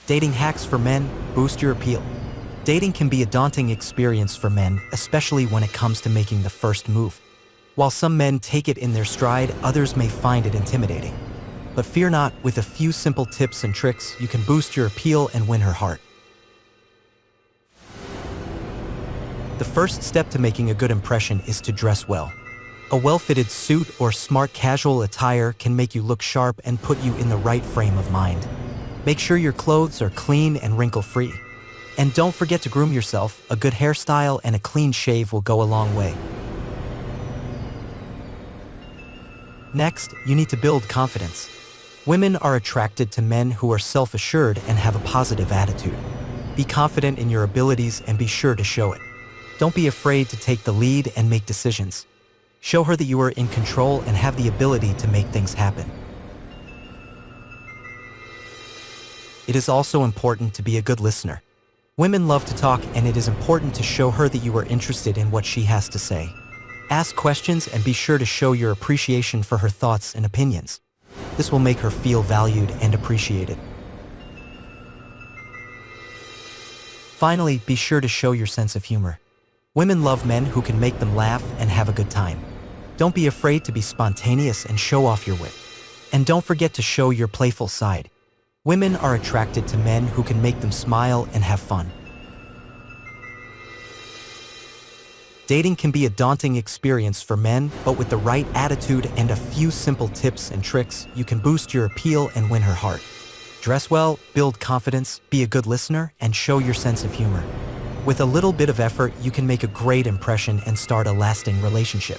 Dating hacks for men boost your appeal. Dating can be a daunting experience for men, especially when it comes to making the first move. While some men take it in their stride, others may find it intimidating. But fear not, with a few simple tips and tricks, you can boost your appeal and win her heart. The first step to making a good impression is to dress well. A well-fitted suit or smart casual attire can make you look sharp and put you in the right frame of mind. Make sure your clothes are clean and wrinkle-free. And don't forget to groom yourself. A good hairstyle and a clean shave will go a long way. Next, you need to build confidence. Women are attracted to men who are self-assured and have a positive attitude. Be confident in your abilities and be sure to show it. Don't be afraid to take the lead and make decisions. Show her that you are in control and have the ability to make things happen. It is also important to be a good listener. Women love to talk, and it is important to show her that you are interested in what she has to say. Ask questions and be sure to show your appreciation for her thoughts and opinions. This will make her feel valued and appreciated. Finally, be sure to show your sense of humor. Women love men who can make them laugh and have a good time. Don't be afraid to be spontaneous and show off your wit. And don't forget to show your playful side. Women are attracted to men who can make them smile and have fun. Dating can be a daunting experience for men, but with the right attitude and a few simple tips and tricks, you can boost your appeal and win her heart. Dress well, build confidence, be a good listener, and show your sense of humor. With a little bit of effort, you can make a great impression and start a lasting relationship.